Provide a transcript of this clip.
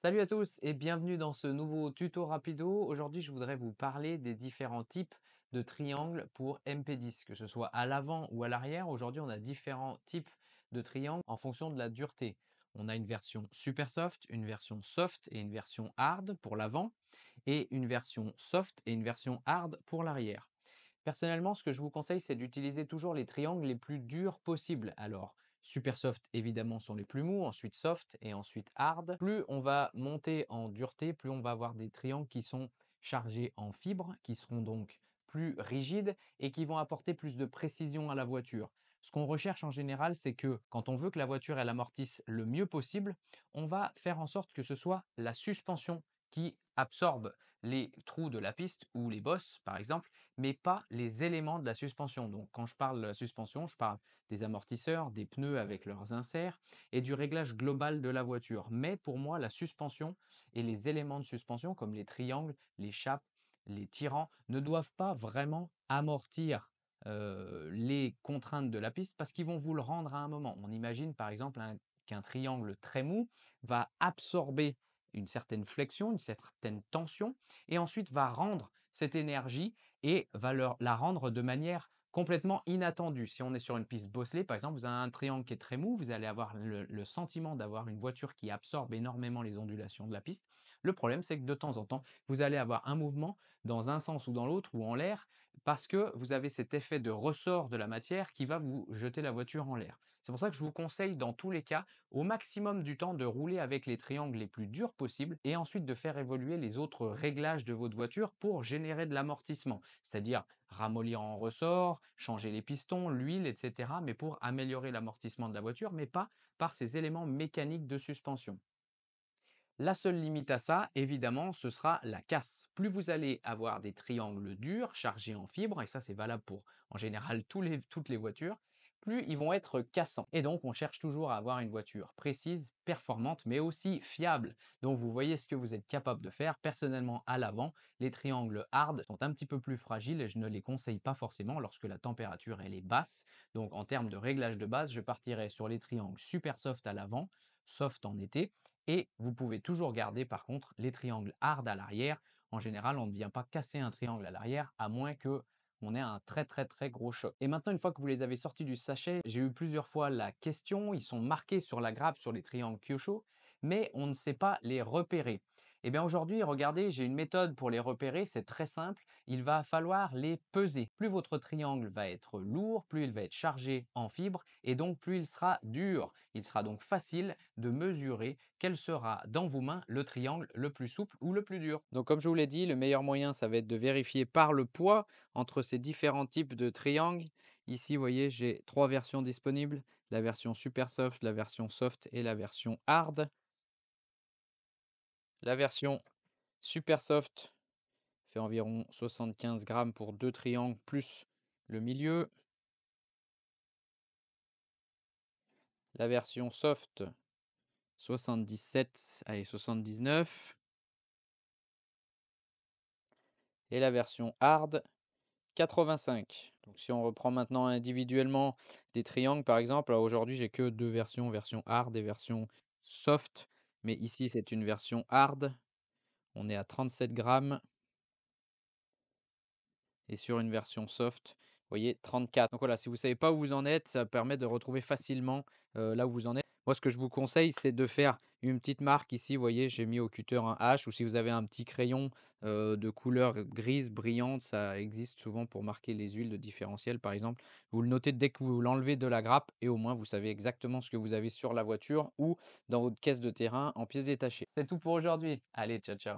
Salut à tous et bienvenue dans ce nouveau tuto rapido. Aujourd'hui, je voudrais vous parler des différents types de triangles pour MP10, que ce soit à l'avant ou à l'arrière. Aujourd'hui, on a différents types de triangles en fonction de la dureté. On a une version super soft, une version soft et une version hard pour l'avant et une version soft et une version hard pour l'arrière. Personnellement, ce que je vous conseille, c'est d'utiliser toujours les triangles les plus durs possibles. Alors, super soft, évidemment, sont les plus mous, ensuite soft et ensuite hard. Plus on va monter en dureté, plus on va avoir des triangles qui sont chargés en fibres, qui seront donc plus rigides et qui vont apporter plus de précision à la voiture. Ce qu'on recherche en général, c'est que quand on veut que la voiture elle amortisse le mieux possible, on va faire en sorte que ce soit la suspension qui absorbe les trous de la piste ou les bosses par exemple, mais pas les éléments de la suspension. Donc quand je parle de la suspension, je parle des amortisseurs, des pneus avec leurs inserts et du réglage global de la voiture. Mais pour moi, la suspension et les éléments de suspension comme les triangles, les chapes, les tirants ne doivent pas vraiment amortir les contraintes de la piste parce qu'ils vont vous le rendre à un moment. On imagine par exemple qu'un triangle très mou va absorber une certaine flexion, une certaine tension, et ensuite va rendre cette énergie et va la rendre de manière complètement inattendue. Si on est sur une piste bosselée, par exemple, vous avez un triangle qui est très mou, vous allez avoir le sentiment d'avoir une voiture qui absorbe énormément les ondulations de la piste. Le problème, c'est que de temps en temps, vous allez avoir un mouvement dans un sens ou dans l'autre ou en l'air parce que vous avez cet effet de ressort de la matière qui va vous jeter la voiture en l'air. C'est pour ça que je vous conseille dans tous les cas au maximum du temps de rouler avec les triangles les plus durs possibles et ensuite de faire évoluer les autres réglages de votre voiture pour générer de l'amortissement, c'est-à-dire ramollir en ressort, changer les pistons, l'huile, etc. mais pour améliorer l'amortissement de la voiture, mais pas par ces éléments mécaniques de suspension. La seule limite à ça, évidemment, ce sera la casse. Plus vous allez avoir des triangles durs chargés en fibres, et ça c'est valable pour en général toutes les voitures, plus ils vont être cassants. Et donc on cherche toujours à avoir une voiture précise, performante, mais aussi fiable. Donc vous voyez ce que vous êtes capable de faire. Personnellement, à l'avant, les triangles hard sont un petit peu plus fragiles et je ne les conseille pas forcément lorsque la température elle est basse. Donc en termes de réglage de base, je partirai sur les triangles super soft à l'avant, soft en été, et vous pouvez toujours garder par contre les triangles hard à l'arrière. En général, on ne vient pas casser un triangle à l'arrière à moins que on ait un très gros choc. Et maintenant, une fois que vous les avez sortis du sachet, j'ai eu plusieurs fois la question, ils sont marqués sur la grappe sur les triangles Kyosho, mais on ne sait pas les repérer. Et bien aujourd'hui, regardez, j'ai une méthode pour les repérer, c'est très simple, il va falloir les peser. Plus votre triangle va être lourd, plus il va être chargé en fibres et donc plus il sera dur. Il sera donc facile de mesurer quel sera dans vos mains le triangle le plus souple ou le plus dur. Donc comme je vous l'ai dit, le meilleur moyen, ça va être de vérifier par le poids entre ces différents types de triangles. Ici, vous voyez, j'ai 3 versions disponibles, la version super soft, la version soft et la version hard. La version super soft fait environ 75 grammes pour 2 triangles plus le milieu. La version soft, 77, allez 79. Et la version hard, 85. Donc si on reprend maintenant individuellement des triangles par exemple, alors aujourd'hui j'ai que 2 versions, version hard et version soft, mais ici c'est une version hard, on est à 37 grammes et sur une version soft, vous voyez 34. Donc voilà, si vous ne savez pas où vous en êtes, ça permet de retrouver facilement, là où vous en êtes. Moi, ce que je vous conseille, c'est de faire une petite marque ici. Vous voyez, j'ai mis au cutter un H ou si vous avez un petit crayon, de couleur grise brillante, ça existe souvent pour marquer les huiles de différentiel, par exemple. Vous le notez dès que vous l'enlevez de la grappe et au moins vous savez exactement ce que vous avez sur la voiture ou dans votre caisse de terrain en pièces détachées. C'est tout pour aujourd'hui. Allez, ciao, ciao.